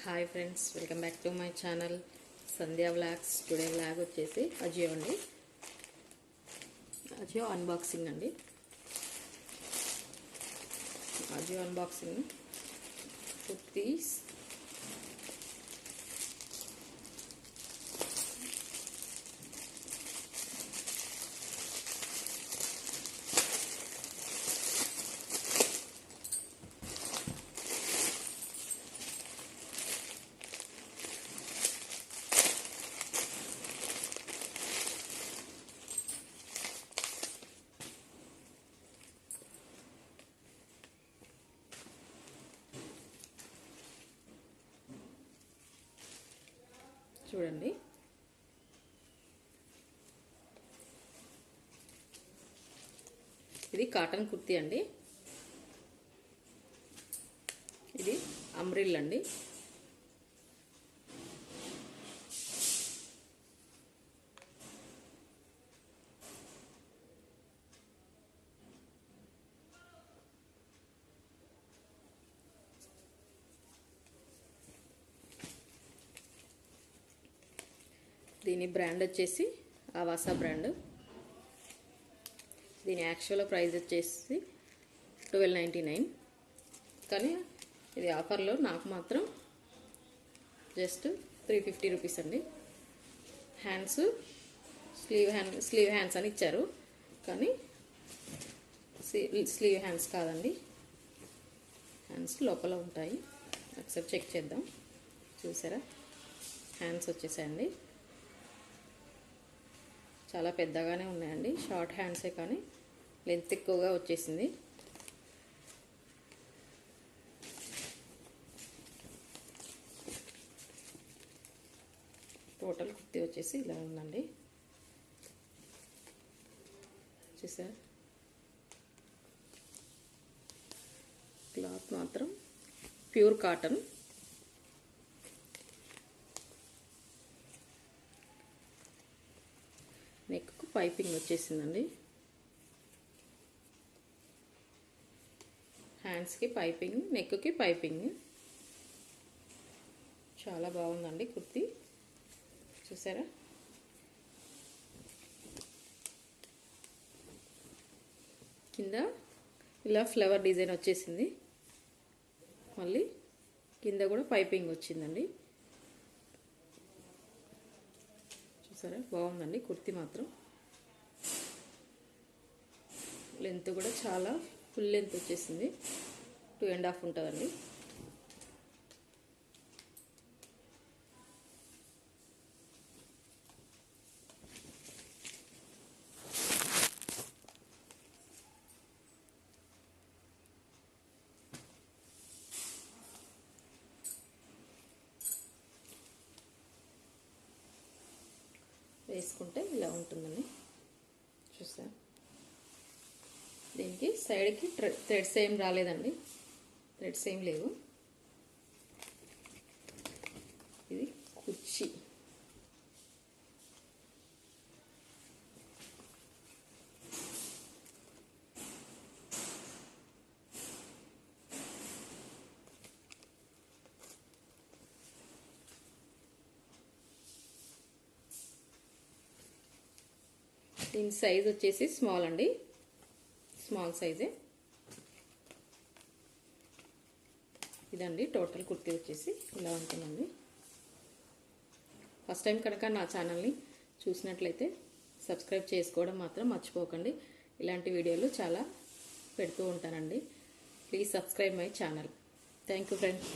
Hi friends, welcome back to my channel Sandhya vlogs. Today vlog వచ్చేసి అజియో అండి, Ajio unboxing అండి. Ajio unboxing kurtis, చూడండి. ఇది కాటన్ కుర్తీ అండి. ఇది అంబ్రిల్ అండి. దీని బ్రాండ్ వచ్చేసి ఆవాసా బ్రాండ్. దీని యాక్చువల్ ప్రైస్ వచ్చేసి 1299, కానీ ఇది ఆఫర్లో నాకు మాత్రం జస్ట్ 350 రూపీస్ అండి. హ్యాండ్స్ స్లీవ్ హ్యాండ్స్ అని ఇచ్చారు, కానీ స్లీవ్ హ్యాండ్స్ కాదండి, హ్యాండ్స్ లోపల ఉంటాయి. ఒకసారి చెక్ చేద్దాం. చూసారా, హ్యాండ్స్ వచ్చేసాయండి. చాలా పెద్దగానే ఉన్నాయండి, షార్ట్ హ్యాండ్సే కానీ లెంత్ ఎక్కువగా వచ్చేసింది. టోటల్ కుర్తీ వచ్చేసి ఇలా ఉందండి. చూసారా, క్లాత్ మాత్రం ప్యూర్ కాటన్. నెక్కు పైపింగ్ వచ్చేసిందండి. హ్యాండ్స్కి పైపింగ్, నెక్కి పైపింగ్. చాలా బాగుందండి కుర్తీ. చూసారా, కింద ఇలా ఫ్లవర్ డిజైన్ వచ్చేసింది. మళ్ళీ కింద కూడా పైపింగ్ వచ్చిందండి. చూసారా, బాగుందండి కుర్తీ మాత్రం. లెంత్ కూడా చాలా ఫుల్ లెంత్ వచ్చేసింది, 2.5 ఉంటుందండి. వేసుకుంటే ఇలా ఉంటుందండి. చూసారా, దీనికి సైడ్కి థ్రెడ్స్ ఏం రాలేదండి, థ్రెడ్స్ ఏం లేవు. ఇది కుర్చీ. దీని సైజ్ వచ్చేసి స్మాల్ అండి, స్మాల్ సైజే. ఇదండి టోటల్ కుర్తీ వచ్చేసి ఇలా ఉంటుందండి. ఫస్ట్ టైం కనుక నా ఛానల్ని చూసినట్లయితే సబ్స్క్రైబ్ చేసుకోవడం మాత్రం మర్చిపోకండి. ఇలాంటి వీడియోలు చాలా పెడుతూ ఉంటానండి. Please subscribe my channel. Thank you friends.